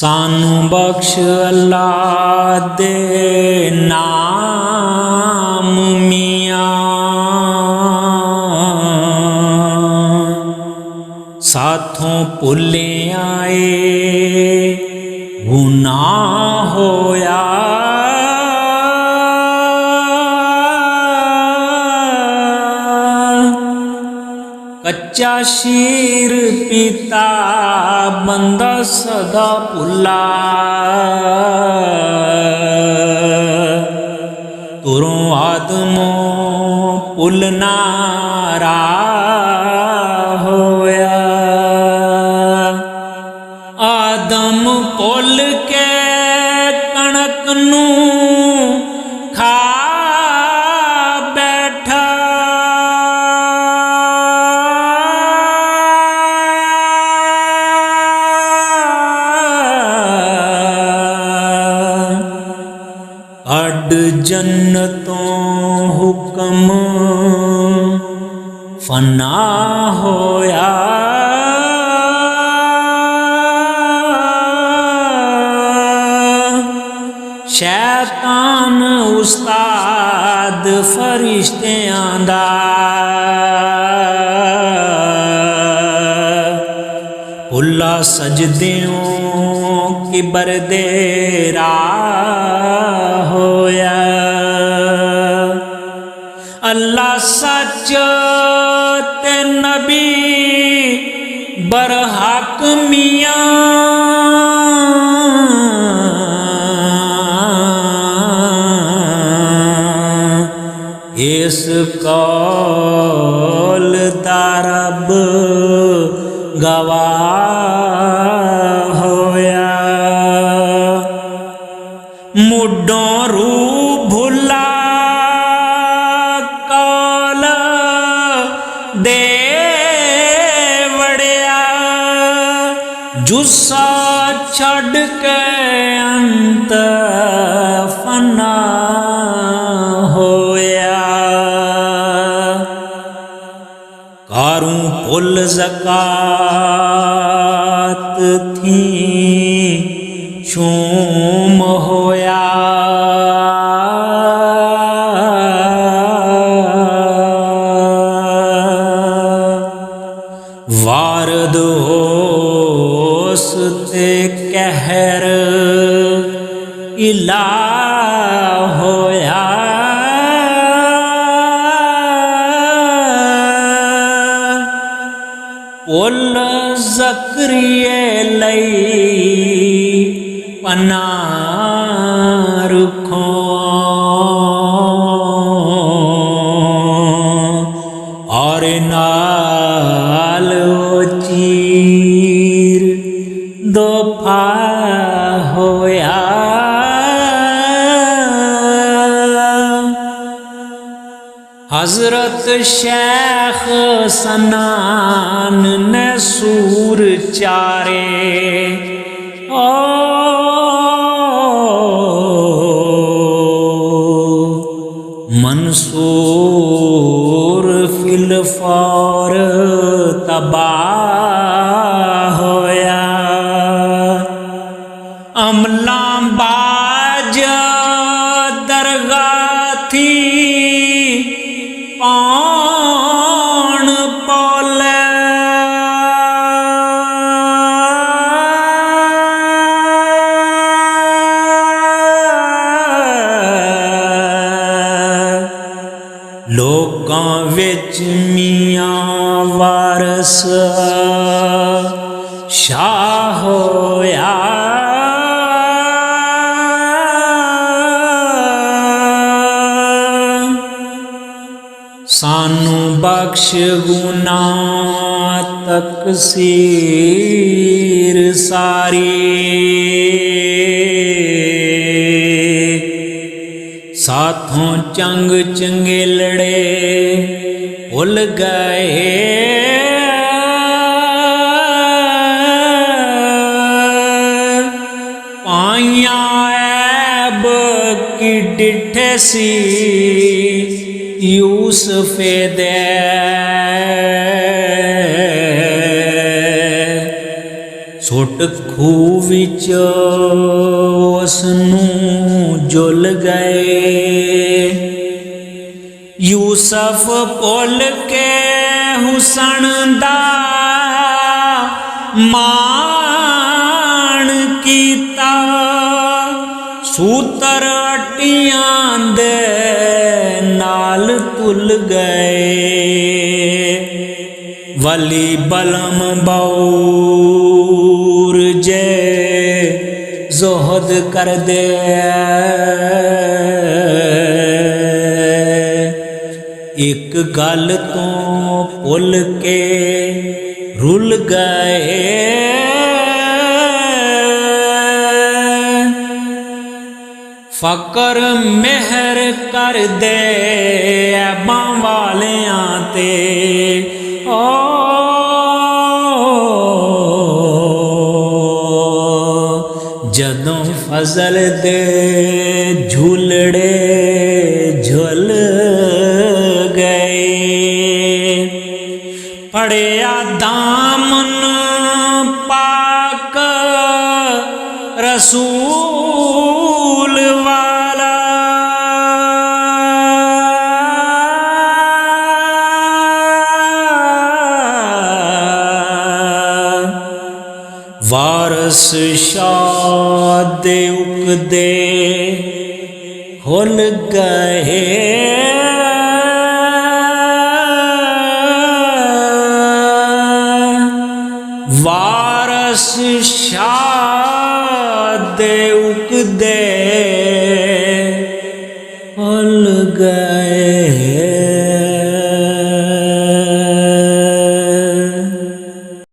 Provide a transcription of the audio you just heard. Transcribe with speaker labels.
Speaker 1: सानू बख्श अल्लाह दे नाम मियां साथों भुले आए गुनाह होया कच्चा शीर पीता बंदा सदा भुला तुरों आदमों भुलना होया आदम भुल के कणक नू खा बैठा अड जन्नतों हुक्म फना होया शैतान उस्ताद फरिश्तियां दा भुला सजदियों किबर दे होया अल्लाह सच ते नबी बरहक मियां इस कौल दा रब गवाह होया मुडों रूह भुला कौल दे वड़िया जुस्सा छड़ के अंत फना होया कारूं भुल ज़कात थी शूम होया वारद होस ते कहर इला होया पुल ज़करिए लई पना रखो और नाल चीर दोफा होया हजरत शेख सनान ने सूर चारे ओ मंसूर फिलफौर तबाह होया अमला बाज दरगाह थी पान पौले लोकां विच मियां वारस शाह होया सानू बख्श गुनाह तकसीर सारी साथों चंग चंगेलड़े भुल गए पाइया ऐब की डिठे सी यूसुफ दे ਸੁੱਟ ਖੂਹ ਵਿੱਚ ਉਸ ਨੂੰ ਜੁਲ ਗਏ। ਯੂਸਫ ਭੁੱਲ ਕੇ ਹੁਸਨ ਦਾ ਮਾਣ ਕੀਤਾ, ਸੂਤਰ ਅਟੀਆਂ ਦੇ ਨਾਲ ਤੁਲ ਗਏ। ਵਲੀ ਬਲਮ ਬੌਰ ਜੇ ਜ਼ੋਹਦ ਕਰਦੇ, ਇੱਕ ਗੱਲ ਤੋਂ ਭੁੱਲ ਕੇ ਰੁੱਲ ਗਏ। ਫਕਰ ਮਿਹਰ ਕਰਦੇ ਐਬਾਂ ਵਾਲਿਆਂ ਤੇ, ਜਦੋਂ ਫਜ਼ਲ ਦੇ ਝੂਲੜੇ ਝੁਲ ਗਏ। ਫੜਿਆ ਦਾਮਨ ਪਾਕ ਰਸੂਲ ਵਾਲਾ, ਵਾਰਸ ਸ਼ਾਹ ਦੇ ਉਕਦੇ ਖੁੱਲ ਗਏ। ਵਾਰਸ ਸ਼ਾਹ ਦੇ ਉਕਦੇ